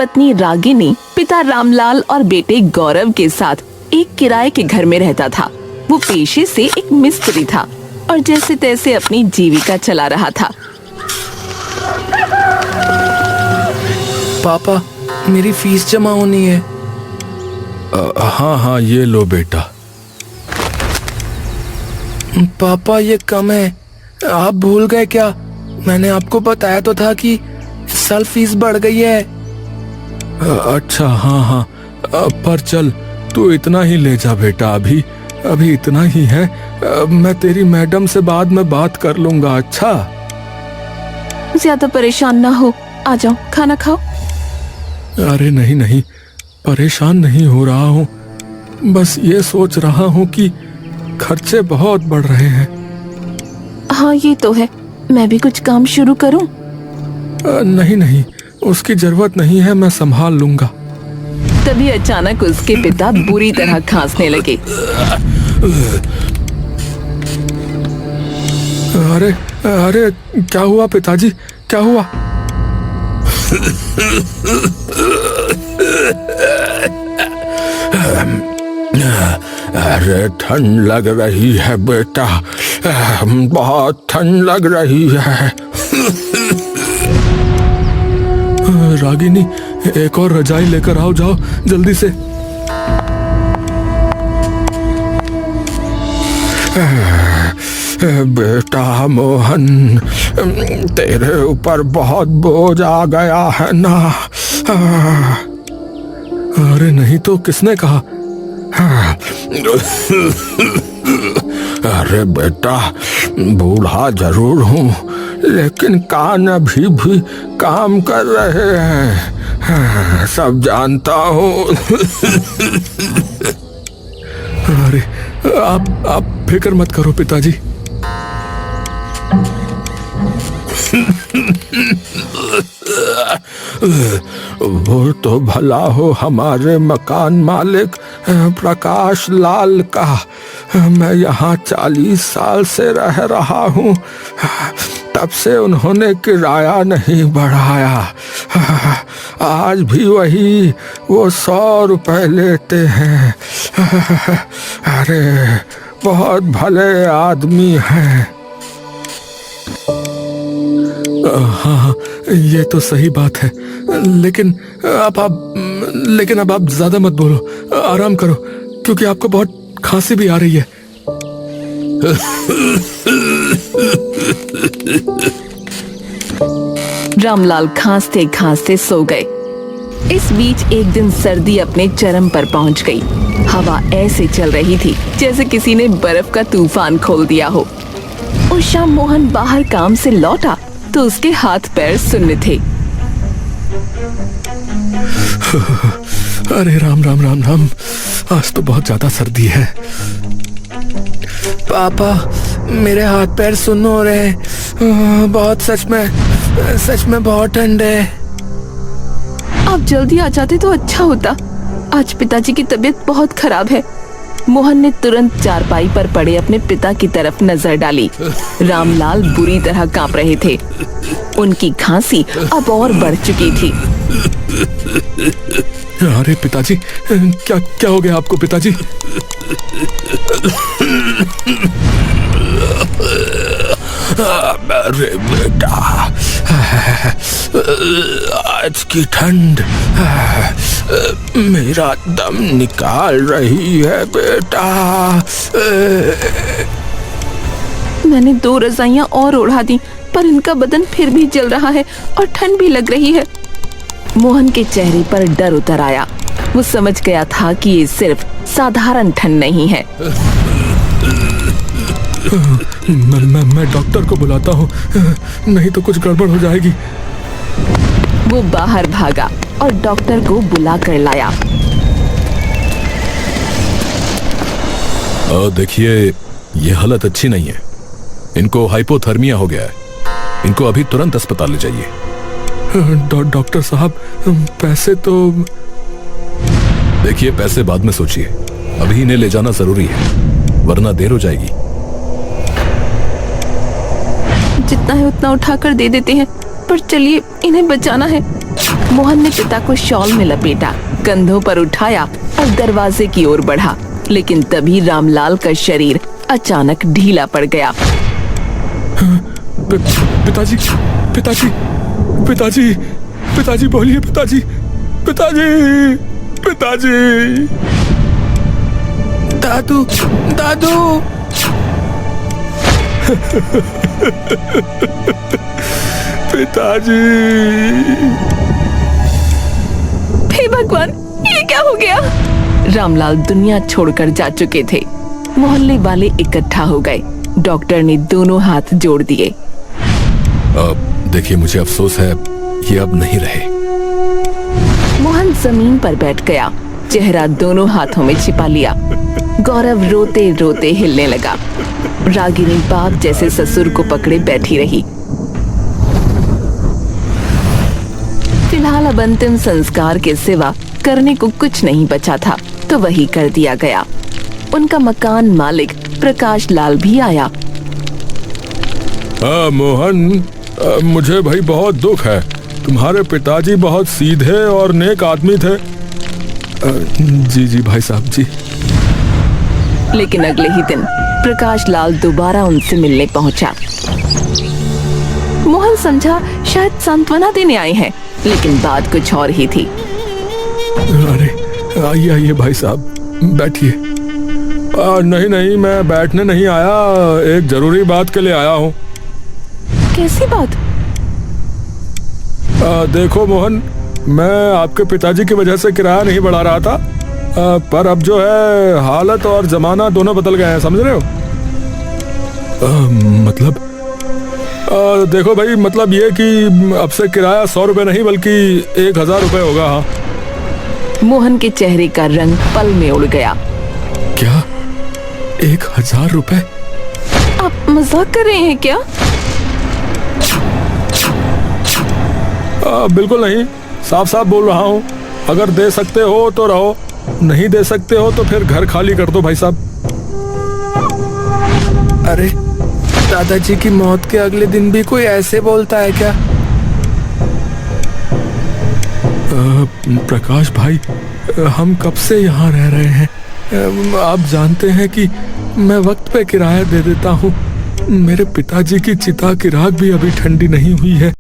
पत्नी रागिनी पिता रामलाल और बेटे गौरव के साथ एक किराए के घर में रहता था। वो पेशे से एक मिस्त्री था और जैसे तैसे अपनी जीविका चला रहा था। पापा, मेरी फीस जमा होनी है। हाँ, ये लो बेटा। पापा, ये कम है। आप भूल गए क्या? मैंने आपको बताया तो था कि इस साल फीस बढ़ गई है। अच्छा, हाँ, पर चल, तू इतना ही ले जा बेटा। अभी इतना ही है। मैं तेरी मैडम से बाद में बात कर लूंगा। अच्छा, ज्यादा परेशान ना हो, आ जाओ, खाना खाओ। अरे नहीं, परेशान नहीं हो रहा हूँ। बस ये सोच रहा हूँ कि खर्चे बहुत बढ़ रहे हैं। हाँ, ये तो है। मैं भी कुछ काम शुरू करूं? नहीं, उसकी जरूरत नहीं है, मैं संभाल लूंगा। तभी अचानक उसके पिता बुरी तरह खांसने लगे। अरे क्या हुआ पिताजी, क्या हुआ? अरे ठंड लग रही है बेटा, बहुत ठंड लग रही है। रागिनी, एक और रजाई लेकर आओ, जाओ जल्दी से। बेटा मोहन, तेरे ऊपर बहुत बोझ आ गया है ना। अरे नहीं तो, किसने कहा? अरे बेटा, बूढ़ा जरूर हूँ, लेकिन कान अभी भी काम कर रहे हैं। सब जानता हूँ। अरे आप फिक्र मत करो पिताजी। वो तो भला हो हमारे मकान मालिक प्रकाश लाल का। मैं यहाँ 40 साल से रह रहा हूँ, तब से उन्होंने किराया नहीं बढ़ाया। आज भी वही वो 100 रुपए लेते हैं। अरे बहुत भले आदमी हैं। हाँ, ये तो सही बात है, लेकिन अब आप ज्यादा मत बोलो, आराम करो, क्योंकि आपको बहुत खांसी भी आ रही है। रामलाल खांसते खांसते सो गए। इस बीच एक दिन सर्दी अपने चरम पर पहुंच गई। हवा ऐसे चल रही थी जैसे किसी ने बर्फ का तूफान खोल दिया हो। उस शाम मोहन बाहर काम से लौटा तो उसके हाथ पैर सुन्न थे। अरे राम, आज तो बहुत ज्यादा सर्दी है। पापा, मेरे हाथ पैर सुन्न हो रहे हैं। बहुत, सच में बहुत ठंड है। आप जल्दी आ जाते तो अच्छा होता। आज पिताजी की तबीयत बहुत खराब है। मोहन ने तुरंत चारपाई पर पड़े अपने पिता की तरफ नजर डाली। रामलाल बुरी तरह कांप रहे थे। उनकी खांसी अब और बढ़ चुकी थी। अरे पिताजी, क्या हो गया आपको पिताजी? अरे बेटा, आज की ठंड मेरा दम निकाल रही है बेटा। मैंने 2 रजाइयां और ओढ़ा दी, पर इनका बदन फिर भी जल रहा है और ठंड भी लग रही है। मोहन के चेहरे पर डर उतर आया। वो समझ गया था कि ये सिर्फ साधारण ठंड नहीं है। मैं डॉक्टर को बुलाता हूँ, नहीं तो कुछ गड़बड़ हो जाएगी। वो बाहर भागा और डॉक्टर को बुला कर लाया। देखिए, ये हालत अच्छी नहीं है। इनको हाइपोथर्मिया हो गया है। इनको अभी तुरंत अस्पताल ले जाइए। डॉक्टर साहब, पैसे तो... देखिए, पैसे बाद में सोचिए, अभी इन्हें ले जाना जरूरी है, वरना देर हो जाएगी। जितना है उतना उठाकर दे देते हैं, पर चलिए, इन्हें बचाना है। मोहन ने पिता को शॉल में लपेटा, कंधों पर उठाया और दरवाजे की ओर बढ़ा, लेकिन तभी रामलाल का शरीर अचानक ढीला पड़ गया। पिताजी पिताजी पिताजी पिताजी बोलिए पिताजी पिताजी पिताजी। दादू दादू। पिताजी। हे भगवान, ये क्या हो गया? रामलाल दुनिया छोड़कर जा चुके थे। मोहल्ले वाले इकट्ठा हो गए। डॉक्टर ने दोनों हाथ जोड़ दिए। देखिए, मुझे अफसोस है, ये अब नहीं रहे। मोहन जमीन पर बैठ गया, चेहरा दोनों हाथों में छिपा लिया। गौरव रोते रोते हिलने लगा। रागिनी बाप जैसे ससुर को पकड़े बैठी रही। फिलहाल अब अंतिम संस्कार के सिवा करने को कुछ नहीं बचा था, तो वही कर दिया गया। उनका मकान मालिक प्रकाश लाल भी आया। मोहन, मुझे भाई बहुत दुख है। तुम्हारे पिताजी बहुत सीधे और नेक आदमी थे। जी जी भाई साहब जी। लेकिन अगले ही दिन प्रकाश लाल दोबारा उनसे मिलने पहुंचा। मोहन समझा शायद सांत्वना देने आए हैं, लेकिन बात कुछ और ही थी। अरे आइए आइए भाई साहब, बैठिए। नहीं नहीं, मैं बैठने नहीं आया, एक जरूरी बात के लिए आया हूँ। कैसी बात? देखो मोहन, मैं आपके पिताजी की वजह से किराया नहीं बढ़ा रहा था, पर अब जो है हालत और जमाना दोनों बदल गए हैं, समझ रहे हो? मतलब देखो भाई, मतलब ये कि अब से किराया 100 रुपए नहीं बल्कि 1000 रुपए होगा। हाँ। मोहन के चेहरे का रंग पल में उड़ गया। क्या 1000 रुपए? आप मजाक कर रहे हैं क्या? बिल्कुल नहीं, साफ साफ बोल रहा हूँ। अगर दे सकते हो तो रहो, नहीं दे सकते हो तो फिर घर खाली कर दो भाई साहब। अरे, दादाजी की मौत के अगले दिन भी कोई ऐसे बोलता है क्या? प्रकाश भाई, हम कब से यहाँ रह रहे हैं? आप जानते हैं कि मैं वक्त पे किराया दे देता हूँ। मेरे पिताजी की चिता की राख भी अभी ठंडी नहीं हुई है।